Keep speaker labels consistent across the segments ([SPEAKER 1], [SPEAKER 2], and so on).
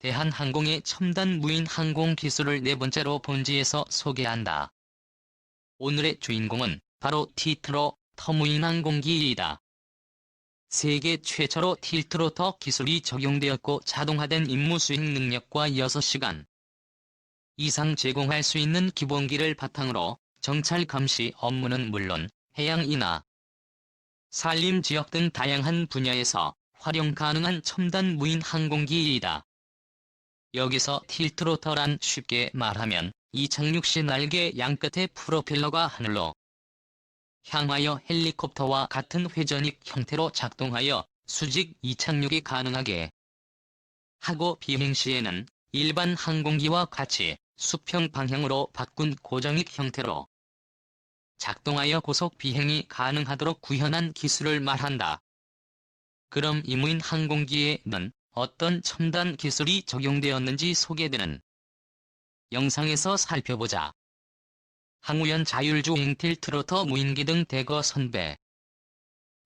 [SPEAKER 1] 대한항공의 첨단 무인 항공 기술을 네 번째로 본지에서 소개한다. 오늘의 주인공은 바로 틸트로터 무인 항공기이다. 세계 최초로 틸트로터 기술이 적용되었고 자동화된 임무 수행 능력과 6시간 이상 제공할 수 있는 기본기를 바탕으로 정찰 감시 업무는 물론 해양이나 산림 지역 등 다양한 분야에서 활용 가능한 첨단 무인 항공기이다. 여기서 틸트로터란 쉽게 말하면 이착륙 시 날개 양끝의 프로펠러가 하늘로 향하여 헬리콥터와 같은 회전익 형태로 작동하여 수직 이착륙이 가능하게 하고 비행 시에는 일반 항공기와 같이 수평 방향으로 바꾼 고정익 형태로 작동하여 고속 비행이 가능하도록 구현한 기술을 말한다. 그럼 이 무인 항공기에는 어떤 첨단 기술이 적용되었는지 소개되는 영상에서 살펴보자. 항우연 자율주행 틸트로터 무인기 등 대거 선배.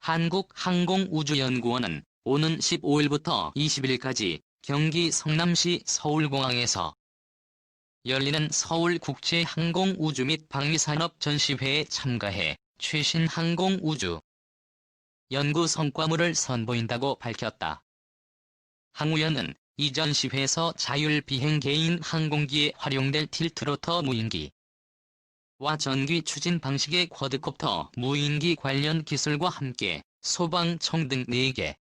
[SPEAKER 1] 한국항공우주연구원은 오는 15일부터 20일까지 경기 성남시 서울공항에서 열리는 서울국제항공우주 및 방위산업 전시회에 참가해 최신 항공우주 연구 성과물을 선보인다고 밝혔다. 항우연은 이 전시회에서 자율비행 개인 항공기에 활용될 틸트로터 무인기 와 전기 추진 방식의 쿼드콥터 무인기 관련 기술과 함께 소방청 등 4개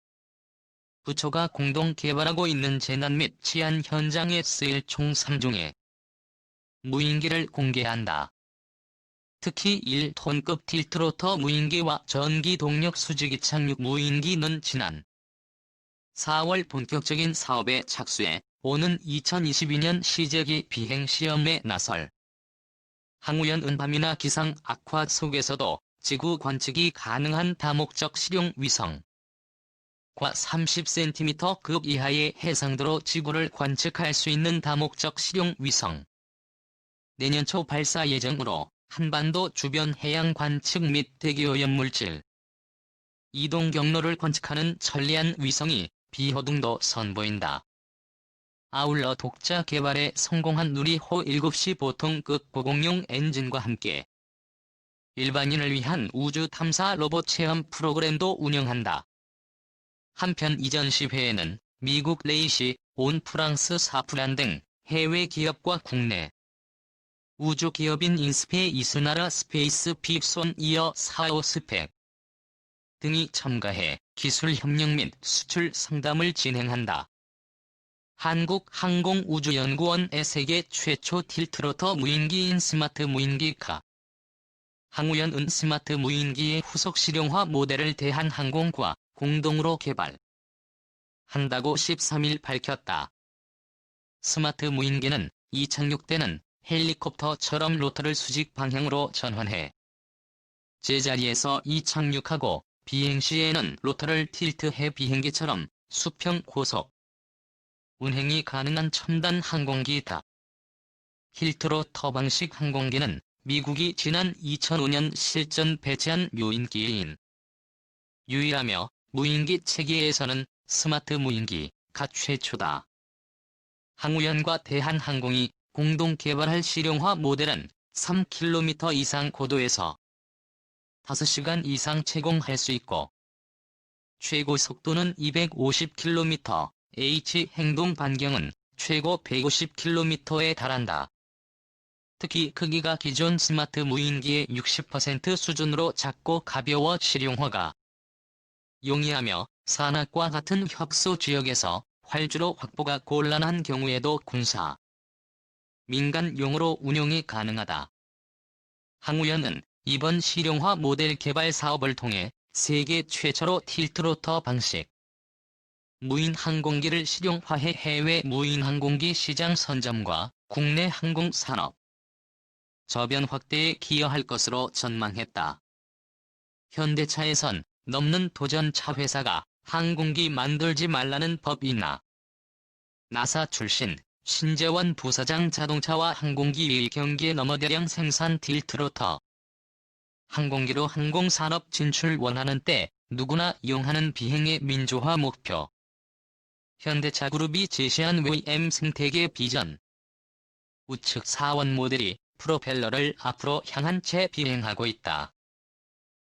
[SPEAKER 1] 부처가 공동 개발하고 있는 재난 및 치안 현장에 쓰일 총 3종의 무인기를 공개한다. 특히 1톤급 틸트로터 무인기와 전기 동력 수직 이착륙 무인기는 지난 4월 본격적인 사업에 착수해 오는 2022년 시제기 비행 시험에 나설 항우연은 밤이나 기상 악화 속에서도 지구 관측이 가능한 다목적 실용 위성 과 30cm급 이하의 해상도로 지구를 관측할 수 있는 다목적 실용 위성 내년 초 발사 예정으로 한반도 주변 해양 관측 및 대기오염물질 이동 경로를 관측하는 천리안 위성이 비호등도 선보인다. 아울러 독자 개발에 성공한 누리호 7시 보통급 고공용 엔진과 함께 일반인을 위한 우주 탐사 로봇 체험 프로그램도 운영한다. 한편 이 전시회에는 미국 레이시, 온 프랑스 사프란 등 해외 기업과 국내 우주 기업인 인스페이스나라 스페이스 픽손 이어 사오스펙 등이 참가해 기술 협력 및 수출 상담을 진행한다. 한국항공우주연구원의 세계 최초 틸트로터 무인기인 스마트 무인기 카 항우연은 스마트 무인기의 후속 실용화 모델을 대한항공과 공동으로 개발한다고 13일 밝혔다. 스마트 무인기는 이착륙 때는 헬리콥터처럼 로터를 수직 방향으로 전환해 제자리에서 이착륙하고 비행 시에는 로터를 틸트해 비행기처럼 수평 고속 운행이 가능한 첨단 항공기다. 틸트로터 방식 항공기는 미국이 지난 2005년 실전 배치한 무인기인 유일하며 무인기 체계에서는 스마트 무인기가 최초다. 항우연과 대한항공이 공동 개발할 실용화 모델은 3km 이상 고도에서 5시간 이상 채공할 수 있고 최고 속도는 250km, H 행동 반경은 최고 150km에 달한다. 특히 크기가 기존 스마트 무인기의 60% 수준으로 작고 가벼워 실용화가 용이하며 산악과 같은 혁소 지역에서 활주로 확보가 곤란한 경우에도 군사, 민간용으로 운용이 가능하다. 항우연은 이번 실용화 모델 개발 사업을 통해 세계 최초로 틸트로터 방식 무인 항공기를 실용화해 해외 무인 항공기 시장 선점과 국내 항공산업 저변 확대에 기여할 것으로 전망했다. 현대차에선 넘는 도전차 회사가 항공기 만들지 말라는 법이나 나사 출신 신재원 부사장 자동차와 항공기 일경기에 넘어 대량 생산 틸트로터 항공기로 항공산업 진출 원하는 때 누구나 이용하는 비행의 민주화 목표 현대차그룹이 제시한 VM 생태계 비전. 우측 4원 모델이 프로펠러를 앞으로 향한 채 비행하고 있다.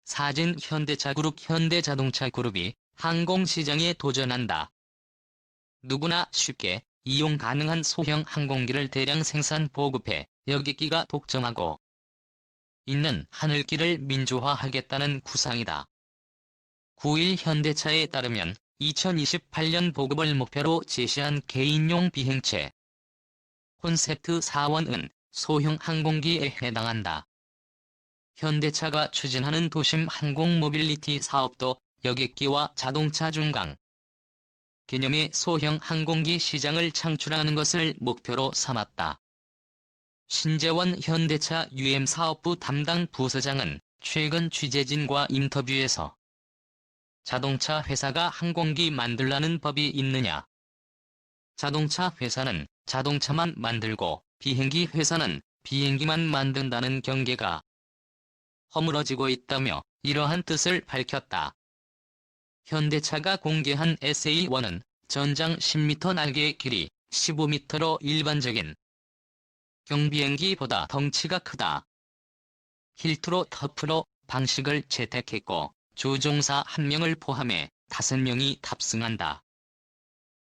[SPEAKER 1] 사진 현대차그룹 현대자동차그룹이 항공시장에 도전한다. 누구나 쉽게 이용 가능한 소형 항공기를 대량 생산 보급해 여객기가 독점하고 있는 하늘길을 민주화하겠다는 구상이다. 9일 현대차에 따르면 2028년 보급을 목표로 제시한 개인용 비행체 콘셉트 4원은 소형 항공기에 해당한다. 현대차가 추진하는 도심 항공 모빌리티 사업도 여객기와 자동차 중강 개념의 소형 항공기 시장을 창출하는 것을 목표로 삼았다. 신재원 현대차 UM 사업부 담당 부서장은 최근 취재진과 인터뷰에서 자동차 회사가 항공기 만들라는 법이 있느냐? 자동차 회사는 자동차만 만들고 비행기 회사는 비행기만 만든다는 경계가 허물어지고 있다며 이러한 뜻을 밝혔다. 현대차가 공개한 SA1은 전장 10m 날개 길이 15m로 일반적인 경비행기보다 덩치가 크다. 힐트로 터프로 방식을 채택했고 조종사 1명을 포함해 5명이 탑승한다.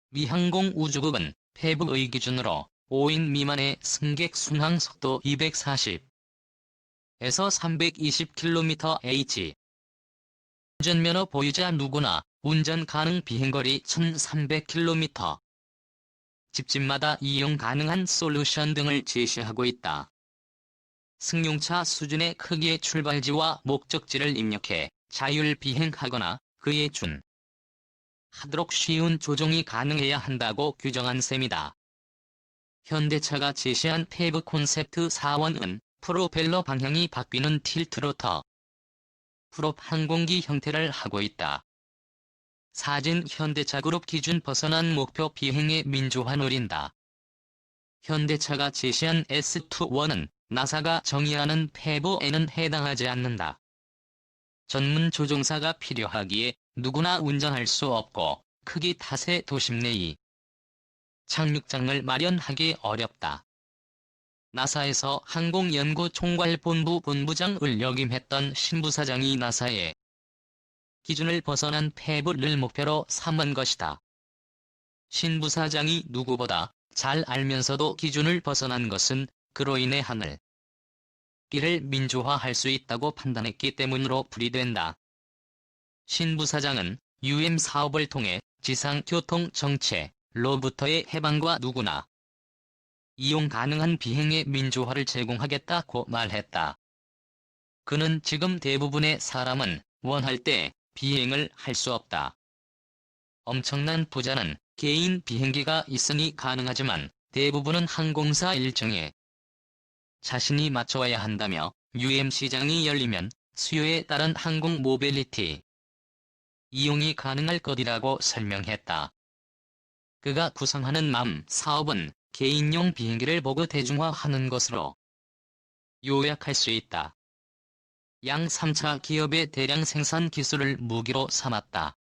[SPEAKER 1] 미항공 우주국은 페브의 기준으로 5인 미만의 승객 순항 속도 240에서 320km/h 운전면허 보유자 누구나 운전 가능 비행거리 1300km 집집마다 이용 가능한 솔루션 등을 제시하고 있다. 승용차 수준의 크기의 출발지와 목적지를 입력해 자율 비행하거나 그에 하도록 쉬운 조종이 가능해야 한다고 규정한 셈이다. 현대차가 제시한 페브 콘셉트 4원은 프로펠러 방향이 바뀌는 틸트로터 프롭 항공기 형태를 하고 있다. 사진 현대차그룹 기준 벗어난 목표 비행의 민주화 노린다. 현대차가 제시한 S21은 나사가 정의하는 페브에는 해당하지 않는다. 전문 조종사가 필요하기에 누구나 운전할 수 없고 크기 탓에 도심 내의 착륙장을 마련하기 어렵다. 나사에서 항공연구총괄본부 본부장을 역임했던 신부사장이 나사의 기준을 벗어난 페브를 목표로 삼은 것이다. 신부사장이 누구보다 잘 알면서도 기준을 벗어난 것은 그로 인해 하늘 길을 민주화할 수 있다고 판단했기 때문으로 풀이된다. 신부사장은 UM 사업을 통해 지상교통 정체로부터의 해방과 누구나 이용 가능한 비행의 민주화를 제공하겠다고 말했다. 그는 지금 대부분의 사람은 원할 때 비행을 할 수 없다. 엄청난 부자는 개인 비행기가 있으니 가능하지만 대부분은 항공사 일정에 자신이 맞춰야 한다며 UM 시장이 열리면 수요에 따른 항공 모빌리티 이용이 가능할 것이라고 설명했다. 그가 구상하는 맘 사업은 개인용 비행기를 보고 대중화하는 것으로 요약할 수 있다. 양 3차 기업의 대량 생산 기술을 무기로 삼았다.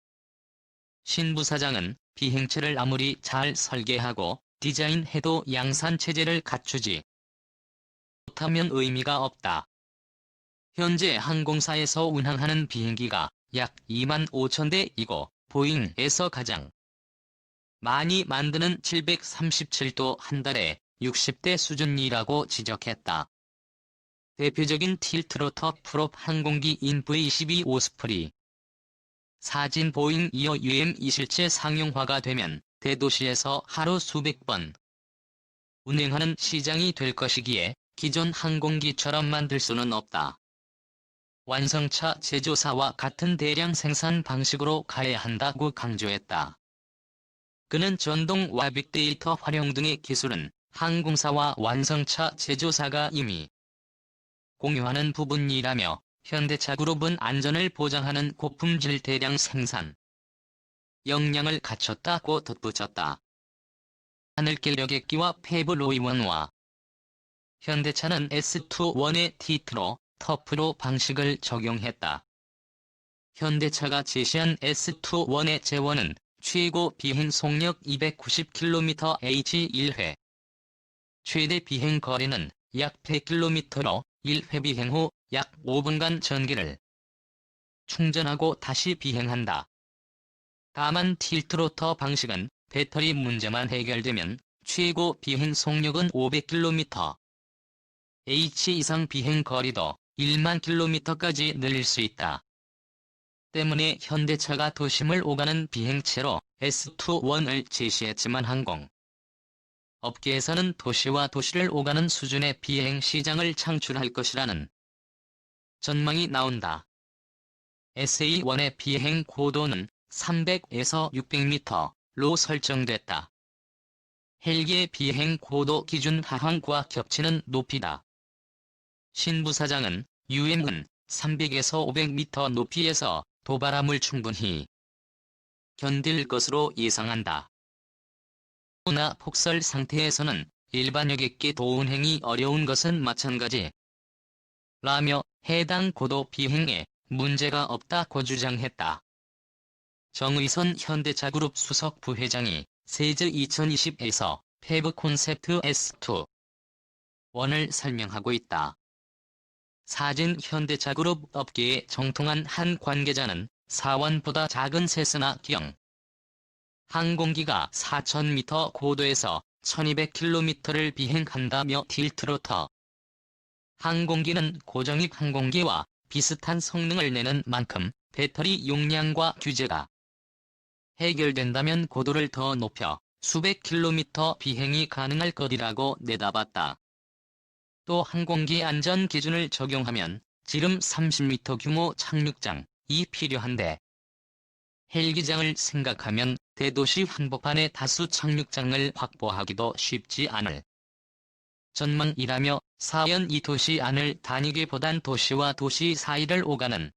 [SPEAKER 1] 신부사장은 비행체를 아무리 잘 설계하고 디자인해도 양산체제를 갖추지 못하면 의미가 없다. 현재 항공사에서 운항하는 비행기가 약 25,000대이고 보잉에서 가장 많이 만드는 737도 한 달에 60대 수준이라고 지적했다. 대표적인 틸트로터 프롭 항공기인 V-12 오스프리 사진 보잉 이어 UM이 실제 상용화가 되면 대도시에서 하루 수백 번 운행하는 시장이 될 것이기에 기존 항공기처럼 만들 수는 없다. 완성차 제조사와 같은 대량 생산 방식으로 가야 한다고 강조했다. 그는 전동와 빅데이터 활용 등의 기술은 항공사와 완성차 제조사가 이미 공유하는 부분이라며 현대차그룹은 안전을 보장하는 고품질 대량 생산 역량을 갖췄다고 덧붙였다. 하늘길 여객기와 페브로이원과 현대차는 S21의 티트로 터프로 방식을 적용했다. 현대차가 제시한 S21의 재원은 최고 비행 속력 290km H1회. 최대 비행 거리는 약 100km로 1회 비행 후 약 5분간 전기를 충전하고 다시 비행한다. 다만 틸트로터 방식은 배터리 문제만 해결되면 최고 비행 속력은 500km H 이상 비행 거리도 1만 km까지 늘릴 수 있다. 때문에 현대차가 도심을 오가는 비행체로 S21을 제시했지만 항공 업계에서는 도시와 도시를 오가는 수준의 비행 시장을 창출할 것이라는 전망이 나온다. SA1의 비행 고도는 300에서 600m로 설정됐다. 헬기의 비행 고도 기준 하항과 겹치는 높이다. 신 부사장은 UM은 300에서 500m 높이에서 도바람을 충분히 견딜 것으로 예상한다. 나 폭설 상태에서는 일반 여객기 도운행이 어려운 것은 마찬가지. 라며 해당 고도 비행에 문제가 없다고 주장했다. 정의선 현대차그룹 수석 부회장이 세즈 2020에서 페브 콘셉트 S2 1을 설명하고 있다. 사진 현대차그룹 업계에 정통한 한 관계자는 사원보다 작은 세스나 경 항공기가 4,000m 고도에서 1,200km를 비행한다며 틸트로터 항공기는 고정익 항공기와 비슷한 성능을 내는 만큼 배터리 용량과 규제가 해결된다면 고도를 더 높여 수백 킬로미터 비행이 가능할 것이라고 내다봤다. 또 항공기 안전 기준을 적용하면 지름 30m 규모 착륙장이 필요한데 헬기장을 생각하면 대도시 한복판에 다수 착륙장을 확보하기도 쉽지 않을 전망이라며 사연 이 도시 안을 다니기보단 도시와 도시 사이를 오가는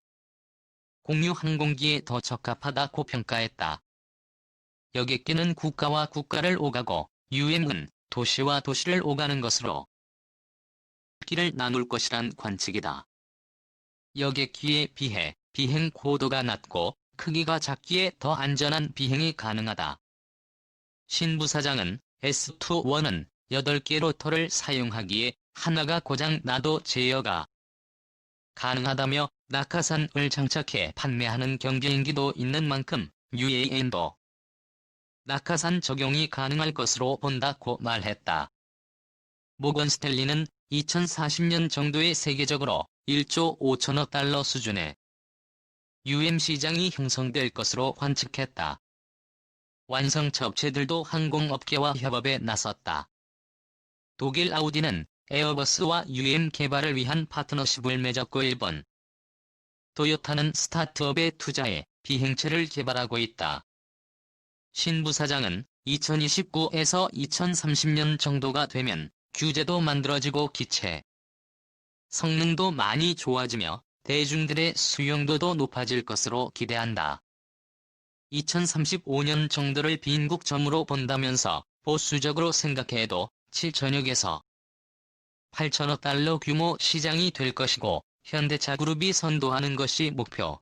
[SPEAKER 1] 공유 항공기에 더 적합하다고 평가했다. 여객기는 국가와 국가를 오가고 UM은 도시와 도시를 오가는 것으로 길을 나눌 것이란 관측이다. 여객기에 비해 비행 고도가 낮고 크기가 작기에 더 안전한 비행이 가능하다. 신 부사장은 S21은 8개 로터를 사용하기에 하나가 고장 나도 제어가 가능하다며 낙하산을 장착해 판매하는 경비행기도 있는 만큼 UAM도 낙하산 적용이 가능할 것으로 본다고 말했다. 모건 스탠리는 2040년 정도에 세계적으로 1조 5천억 달러 수준의 UM 시장이 형성될 것으로 관측했다. 완성차 업체들도 항공업계와 협업에 나섰다. 독일 아우디는 에어버스와 UM 개발을 위한 파트너십을 맺었고 일본 토요타는 스타트업에 투자해 비행체를 개발하고 있다. 신 부사장은 2029에서 2030년 정도가 되면 규제도 만들어지고 기체 성능도 많이 좋아지며 대중들의 수용도도 높아질 것으로 기대한다. 2035년 정도를 빈국점으로 본다면서 보수적으로 생각해도 7천억에서 8천억 달러 규모 시장이 될 것이고 현대차그룹이 선도하는 것이 목표